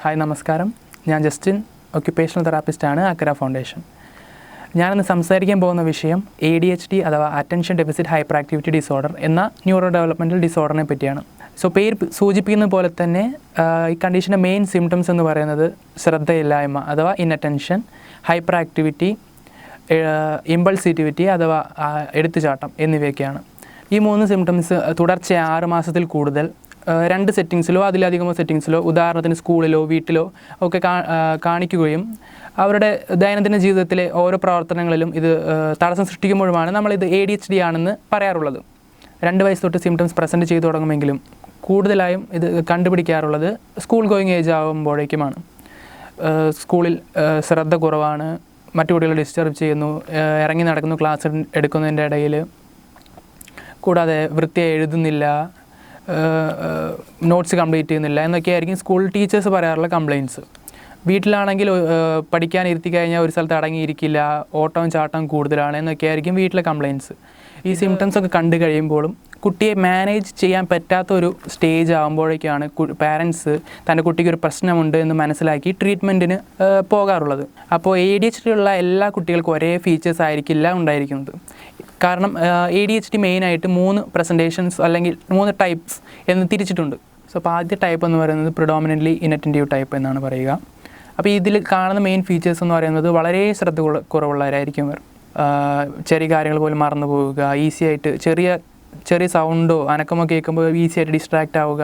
Hi നമസ്കാരം, ഞാൻ Justin, occupational തെറാപ്പിസ്റ്റാണ് അക്കര foundation. ഞാനിന്ന് സംസാരിക്കാൻ പോകുന്ന വിഷയം ADHD അഥവാ attention deficit hyper activity disorder എന്ന ന്യൂറോ ഡെവലപ്മെൻറ്റൽ ഡിസോർഡറിനെ പറ്റിയാണ്. പേര് സൂചിപ്പിക്കുന്ന പോലെ തന്നെ ഈ കണ്ടീഷൻ്റെ മെയിൻ സിംറ്റംസ് എന്ന് പറയുന്നത് ശ്രദ്ധയില്ലായ്മ അഥവാ ഇൻഅറ്റൻഷൻ, ഹൈപ്പർ ആക്ടിവിറ്റി, ഇമ്പൾസിറ്റിവിറ്റി അഥവാ എടുത്തുചാട്ടം എന്നിവയൊക്കെയാണ്. ഈ 3 സിംറ്റംസ് തുടർച്ചയായി 6 മാസത്തിൽ കൂടുതൽ 2 സെറ്റിങ്സിലോ അതിലധികമോ സെറ്റിങ്സിലോ, ഉദാഹരണത്തിന് സ്കൂളിലോ വീട്ടിലോ ഒക്കെ കാണിക്കുകയും അവരുടെ ദൈനംദിന ജീവിതത്തിലെ ഓരോ പ്രവർത്തനങ്ങളിലും ഇത് തടസ്സം സൃഷ്ടിക്കുമ്പോഴുമാണ് നമ്മളിത് ADHD ആണെന്ന് പറയാറുള്ളത്. 2 വയസ്സ് തൊട്ട് സിംറ്റംസ് പ്രസൻറ്റ് ചെയ്തു തുടങ്ങുമെങ്കിലും കൂടുതലായും ഇത് കണ്ടുപിടിക്കാറുള്ളത് സ്കൂൾ ഗോയിങ് ഏജ് ആകുമ്പോഴേക്കുമാണ്. സ്കൂളിൽ ശ്രദ്ധ കുറവാണ്, മറ്റു കുട്ടികളെ ഡിസ്റ്റർബ് ചെയ്യുന്നു, ഇറങ്ങി നടക്കുന്നു ക്ലാസ് എടുക്കുന്നതിൻ്റെ ഇടയിൽ, കൂടാതെ വൃത്തിയായി എഴുതുന്നില്ല, നോട്ട്സ് കംപ്ലീറ്റ് ചെയ്യുന്നില്ല എന്നൊക്കെ ആയിരിക്കും സ്കൂൾ ടീച്ചേഴ്സ് പറയാറുള്ള കംപ്ലയിൻറ്റ്സ്. വീട്ടിലാണെങ്കിൽ പഠിക്കാൻ ഇരുത്തി കഴിഞ്ഞാൽ ഒരു സ്ഥലത്ത് അടങ്ങിയിരിക്കില്ല, ഓട്ടവും ചാട്ടവും കൂടുതലാണ് എന്നൊക്കെ ആയിരിക്കും വീട്ടിലെ കംപ്ലയിൻറ്റ്സ്. ഈ സിംറ്റംസ് ഒക്കെ കണ്ടു കഴിയുമ്പോഴും കുട്ടിയെ മാനേജ് ചെയ്യാൻ പറ്റാത്തൊരു സ്റ്റേജ് ആകുമ്പോഴേക്കാണ് പാരൻസ് തൻ്റെ കുട്ടിക്കൊരു പ്രശ്നമുണ്ട് എന്ന് മനസ്സിലാക്കി ട്രീറ്റ്മെൻറ്റിന് പോകാറുള്ളത്. അപ്പോൾ ADHD ഉള്ള എല്ലാ കുട്ടികൾക്കും ഒരേ ഫീച്ചേഴ്സ് ആയിരിക്കില്ല ഉണ്ടായിരിക്കുന്നത്. കാരണം ADHD മെയിനായിട്ട് 3 പ്രസൻറ്റേഷൻസ് അല്ലെങ്കിൽ 3 ടൈപ്സ് എന്ന് തിരിച്ചിട്ടുണ്ട്. അപ്പോൾ ആദ്യ ടൈപ്പ് എന്ന് പറയുന്നത് പ്രിഡോമിനൻ്റ്ലി ഇൻഅറ്റൻറ്റീവ് ടൈപ്പ് എന്നാണ് പറയുക. അപ്പോൾ ഇതിൽ കാണുന്ന മെയിൻ ഫീച്ചേഴ്സ് എന്ന് പറയുന്നത് വളരെ ശ്രദ്ധ കുറവുള്ളവരായിരിക്കും ഇവർ. ചെറിയ കാര്യങ്ങൾ പോലും മറന്നു പോവുക, ഈസി ആയിട്ട് ചെറിയ സൗണ്ടോ അനക്കമോ കേൾക്കുമ്പോൾ ഈസി ആയിട്ട് ഡിസ്ട്രാക്റ്റ് ആവുക,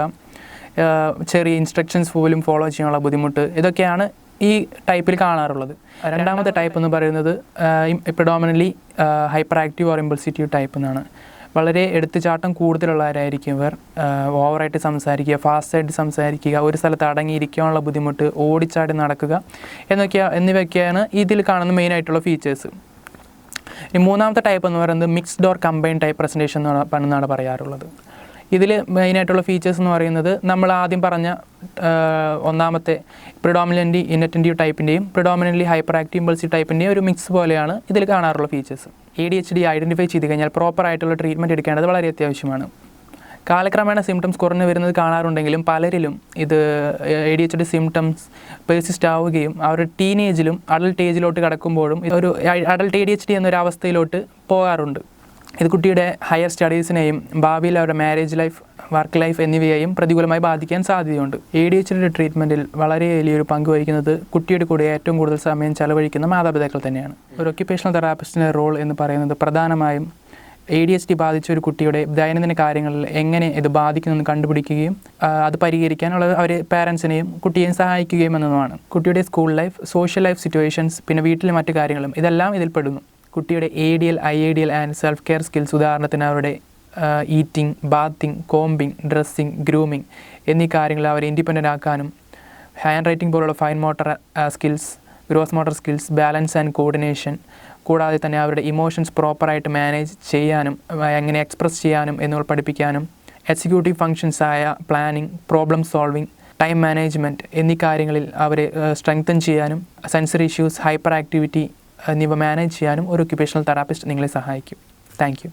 ചെറിയ ഇൻസ്ട്രക്ഷൻസ് പോലും ഫോളോ ചെയ്യാനുള്ള ബുദ്ധിമുട്ട്, ഇതൊക്കെയാണ് ഈ ടൈപ്പിൽ കാണാറുള്ളത്. രണ്ടാമത്തെ ടൈപ്പ് എന്ന് പറയുന്നത് predominantly hyperactive or impulsive type എന്നാണ്. വളരെ എടുത്തുചാട്ടം കൂടുതലുള്ളവരായിരിക്കും ഇവർ. ഓവറായിട്ട് സംസാരിക്കുക, ഫാസ്റ്റായിട്ട് സംസാരിക്കുക, ഒരു സ്ഥലത്ത് അടങ്ങിയിരിക്കാനുള്ള ബുദ്ധിമുട്ട്, ഓടിച്ചാടി നടക്കുക എന്നിവയൊക്കെയാണ് ഇതിൽ കാണുന്ന മെയിനായിട്ടുള്ള ഫീച്ചേഴ്സ്. ഈ 3ാമത്തെ ടൈപ്പ് എന്ന് പറയുന്നത് mixed or combined type presentation എന്നാണ് പറയാറുള്ളത്. ഇതിൽ മെയിനായിട്ടുള്ള ഫീച്ചേഴ്സ് എന്ന് പറയുന്നത് നമ്മൾ ആദ്യം പറഞ്ഞ ഒന്നാമത്തെ പ്രിഡോമിനൻ്റ്ലി ഇൻഅറ്റൻറ്റീവ് ടൈപ്പിൻ്റെയും പ്രിഡോമിനൻ്റ്ലി ഹൈപ്പർ ആക്റ്റീവ് ഇമ്പൾസീവ് ടൈപ്പിൻ്റെയും ഒരു മിക്സ് പോലെയാണ് ഇതിൽ കാണാറുള്ള ഫീച്ചേഴ്സ്. ADHD ഐഡൻറ്റിഫൈ ചെയ്ത് കഴിഞ്ഞാൽ പ്രോപ്പറായിട്ടുള്ള ട്രീറ്റ്മെൻറ്റ് എടുക്കേണ്ടത് വളരെ അത്യാവശ്യമാണ്. കാലക്രമേണ സിംറ്റംസ് കുറഞ്ഞു വരുന്നത് കാണാറുണ്ടെങ്കിലും പലരിലും ഇത് ADHD സിംറ്റംസ് പെർസിസ്റ്റ് ആവുകയും അവർ ടീനേജിലും അഡൾട്ട് ഏജിലോട്ട് കടക്കുമ്പോഴും ഒരു അഡൾട്ട് ADHD എന്നൊരു അവസ്ഥയിലോട്ട് പോകാറുണ്ട്. ഇത് കുട്ടിയുടെ ഹയർ സ്റ്റഡീസിനെയും ഭാവിയിൽ അവരുടെ മാരേജ് ലൈഫ്, വർക്ക് ലൈഫ് എന്നിവയെയും പ്രതികൂലമായി ബാധിക്കാൻ സാധ്യതയുണ്ട്. ADHD ട്രീറ്റ്മെൻറ്റിൽ വളരെ വലിയൊരു പങ്ക് വഹിക്കുന്നത് കുട്ടിയുടെ കൂടെ ഏറ്റവും കൂടുതൽ സമയം ചെലവഴിക്കുന്ന മാതാപിതാക്കൾ തന്നെയാണ്. ഒരു ഒക്യുപ്പേഷണൽ തെറാപ്പിസ്റ്റിൻ്റെ റോൾ എന്ന് പറയുന്നത് പ്രധാനമായും ADHD ബാധിച്ച ഒരു കുട്ടിയുടെ ദൈനംദിന കാര്യങ്ങളിൽ എങ്ങനെ ഇത് ബാധിക്കുമെന്ന് കണ്ടുപിടിക്കുകയും അത് പരിഹരിക്കാനുള്ള അവരെ പാരൻസിനെയും കുട്ടിയെയും സഹായിക്കുകയും എന്നതുമാണ്. കുട്ടിയുടെ school life, social life situations, പിന്നെ വീട്ടിലെ മറ്റു കാര്യങ്ങളും ഇതെല്ലാം ഇതിൽ പെടുന്നു. കുട്ടിയുടെ ADL, IADL and self care skills, ഉദാഹരണത്തിന് അവരുടെ ഈറ്റിംഗ്, ബാത്തിങ്, കോംബിങ്, ഡ്രസ്സിങ്, ഗ്രൂമിങ് എന്നീ കാര്യങ്ങൾ അവരെ ഇൻഡിപെൻഡൻ്റ് ആക്കാനും, ഹാൻഡ് റൈറ്റിംഗ് പോലുള്ള fine motor skills, gross motor skills, balance and coordination, കൂടാതെ തന്നെ അവരുടെ ഇമോഷൻസ് പ്രോപ്പറായിട്ട് മാനേജ് ചെയ്യാനും എങ്ങനെ എക്സ്പ്രസ് ചെയ്യാനും എന്നിവ പഠിപ്പിക്കാനും, എക്സിക്യൂട്ടീവ് ഫങ്ഷൻസായ planning, problem solving, time management എന്നീ കാര്യങ്ങളിൽ അവരെ സ്ട്രെങ്തൻ ചെയ്യാനും, സെൻസറി ഇഷ്യൂസ്, ഹൈപ്പർ ആക്ടിവിറ്റി എന്നിവ മാനേജ് ചെയ്യാനും ഒരു ഒക്യുപ്പേഷണൽ തെറാപ്പിസ്റ്റ് നിങ്ങളെ സഹായിക്കും. Thank U.